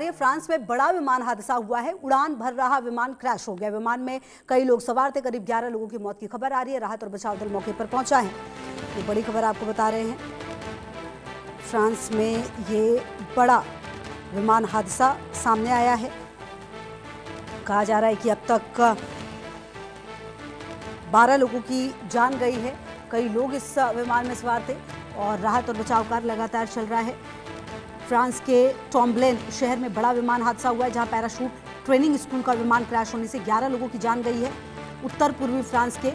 है, फ्रांस में बड़ा विमान हादसा हुआ है। उड़ान भर रहा विमान क्रैश हो गया। विमान में कई लोग सवार थे। करीब 11 लोगों की मौत की खबर आ रही है। राहत और बचाव दल मौके पर पहुंचा है। ये बड़ी खबर आपको बता रहे हैं। फ्रांस में ये बड़ा विमान हादसा सामने आया है। कहा जा रहा है कि अब तक 12 लोगों की जान गई है। कई लोग इस विमान में सवार थे और राहत और बचाव कार्य लगातार चल रहा है। फ्रांस के टॉम्ब्लेन शहर में बड़ा विमान हादसा हुआ है, जहां पैराशूट ट्रेनिंग स्कूल का विमान क्रैश होने से 11 लोगों की जान गई है। उत्तर पूर्वी फ्रांस के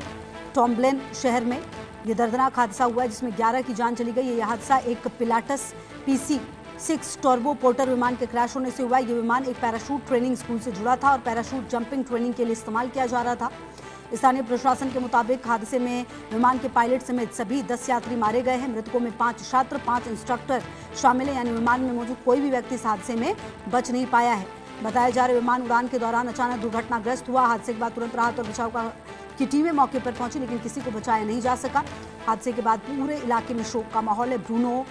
टॉम्ब्लेन शहर में यह दर्दनाक हादसा हुआ है, जिसमें 11 की जान चली गई है। यह हादसा एक पिलाटस PC-6 टर्बो पोर्टर विमान के क्रैश होने से हुआ है। यह विमान एक पैराशूट ट्रेनिंग स्कूल से जुड़ा था और पैराशूट जंपिंग ट्रेनिंग के लिए इस्तेमाल किया जा रहा था। स्थानीय प्रशासन के मुताबिक हादसे में विमान के पायलट समेत सभी 10 यात्री मारे गए हैं। मृतकों में 5 छात्र, 5 इंस्ट्रक्टर शामिल हैं, यानी विमान में मौजूद कोई भी व्यक्ति इस हादसे में बच नहीं पाया है। बताया जा रहा है विमान उड़ान के दौरान अचानक दुर्घटनाग्रस्त हुआ। हादसे के बाद तुरंत राहत और बचाव की टीमें मौके पर पहुंची, लेकिन किसी को बचाया नहीं जा सका। हादसे के बाद पूरे इलाके में शोक का माहौल है। ब्रूनो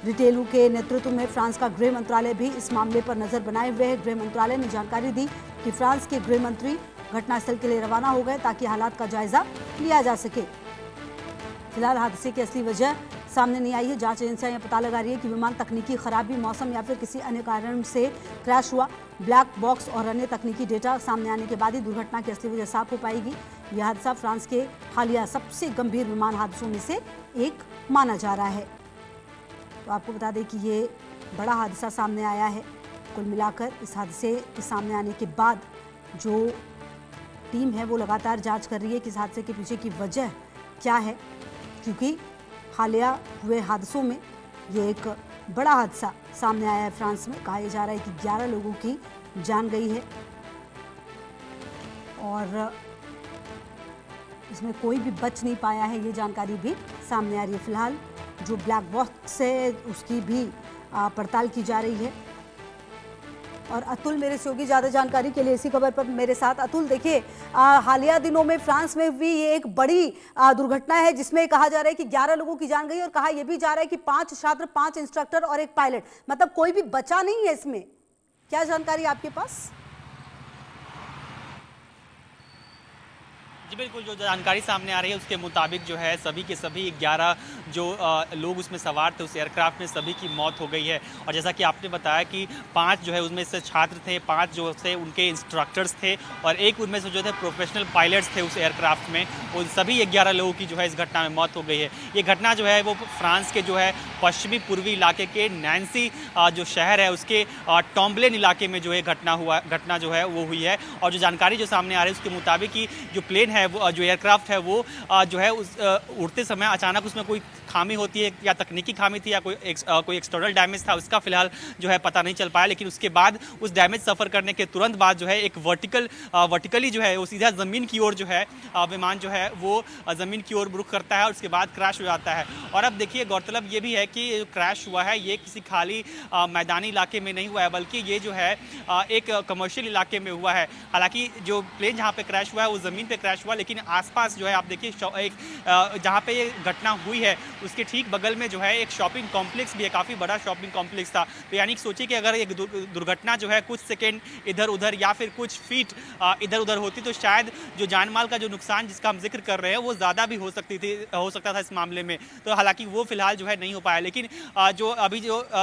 रिटेलू के नेतृत्व में फ्रांस का गृह मंत्रालय भी इस मामले पर नजर बनाए हुए है। गृह मंत्रालय ने जानकारी दी कि फ्रांस के गृह मंत्री घटनास्थल के लिए रवाना हो गए ताकि हालात का जायजा लिया जा सके। फिलहाल हादसे की असली वजह सामने नहीं आई है। जांच एजेंसियां यह पता लगा रही है कि विमान तकनीकी खराबी, मौसम या फिर किसी अन्य कारण से क्रैश हुआ। ब्लैक बॉक्स और अन्य तकनीकी डेटा सामने आने के बाद ही दुर्घटना की असली वजह साफ हो पाएगी। यह हादसा फ्रांस के हालिया सबसे गंभीर विमान हादसों में से एक माना जा रहा है। तो आपको बता दें कि ये बड़ा हादसा सामने आया है। कुल मिलाकर इस हादसे के सामने आने के बाद जो टीम है वो लगातार जांच कर रही है कि इस हादसे के पीछे की वजह क्या है, क्योंकि हालिया हुए हादसों में ये एक बड़ा हादसा सामने आया है। फ्रांस में कहा जा रहा है कि 11 लोगों की जान गई है और इसमें कोई भी बच नहीं पाया है, ये जानकारी भी सामने आ रही है। फिलहाल जो ब्लैक बॉक्स है उसकी भी पड़ताल की जा रही है। और अतुल मेरे से होगी ज़्यादा जानकारी के लिए इसी खबर पर मेरे साथ। अतुल, देखिए हालिया दिनों में फ्रांस में भी ये एक बड़ी दुर्घटना है, जिसमें कहा जा रहा है कि 11 लोगों की जान गई और कहा यह भी जा रहा है कि 5 छात्र, 5 इंस्ट्रक्टर और एक पायलट, मतलब कोई भी बचा नहीं है इसमें। क्या जानकारी आपके पास? जी बिल्कुल, जो जानकारी सामने आ रही है उसके मुताबिक जो है सभी के सभी 11 जो लोग उसमें सवार थे उस एयरक्राफ्ट में, सभी की मौत हो गई है। और जैसा कि आपने बताया कि 5 जो है उसमें से छात्र थे, 5 जो थे उनके इंस्ट्रक्टर्स थे और एक उनमें से जो थे प्रोफेशनल पायलट्स थे उस एयरक्राफ्ट में। और सभी 11 लोगों की जो है इस घटना में मौत हो गई है। ये घटना जो है वो फ्रांस के जो है पश्चिमी पूर्वी इलाके के नैन्सी जो शहर है उसके टॉम्ब्लेन इलाके में जो है घटना जो है वो हुई है। और जो जानकारी जो सामने आ रही है उसके मुताबिक कि जो प्लेन है वो जो एयरक्राफ्ट है वो जो है उस उड़ते समय अचानक उसमें कोई खामी होती है, या तकनीकी खामी थी या कोई एक्सटर्नल डैमेज था, उसका फिलहाल जो है पता नहीं चल पाया। लेकिन उसके बाद उस डैमेज सफ़र करने के तुरंत बाद जो है एक वर्टिकली जो है वो सीधा ज़मीन की ओर जो है विमान जो है वो ज़मीन की ओर रुख करता है और उसके बाद क्रैश हो जाता है। और अब देखिए गौरतलब ये भी है कि क्रैश हुआ है ये किसी खाली मैदानी इलाके में नहीं हुआ है, बल्कि ये जो है एक कमर्शियल इलाके में हुआ है। हालांकि जो प्लेन जहाँ पे क्रैश हुआ है वो ज़मीन पे क्रैश हुआ, लेकिन आसपास जो है आप देखिए एक जहाँ पे ये घटना हुई है उसके ठीक बगल में जो है एक शॉपिंग कॉम्प्लेक्स भी है, काफ़ी बड़ा शॉपिंग कॉम्प्लेक्स था। तो यानी सोचिए कि अगर एक दुर्घटना जो है कुछ सेकेंड इधर उधर या फिर कुछ फीट इधर उधर होती तो शायद जो जानमाल का जो नुकसान जिसका हम जिक्र कर रहे हैं वो ज़्यादा भी हो सकता था इस मामले में। तो हालांकि वो फिलहाल जो है नहीं हो पाया। लेकिन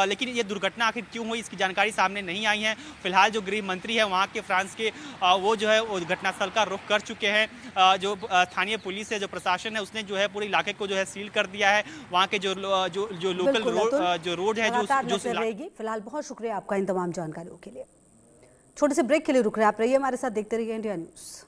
लेकिन ये दुर्घटना आखिर क्यों हुई इसकी जानकारी सामने नहीं आई है। फिलहाल जो गृह मंत्री है वहाँ के फ्रांस के वो जो है वो घटनास्थल का रुख कर चुके हैं। जो स्थानीय पुलिस है, जो प्रशासन है, उसने जो है पूरे इलाके को जो है सील कर दिया है। वहाँ के जो लोकल रोड है जो रहेगी। फिलहाल बहुत शुक्रिया आपका इन तमाम जानकारियों के लिए। छोटे से ब्रेक के लिए रुक रहे हैं आप, रहिए हमारे साथ, देखते रहिए इंडिया न्यूज़।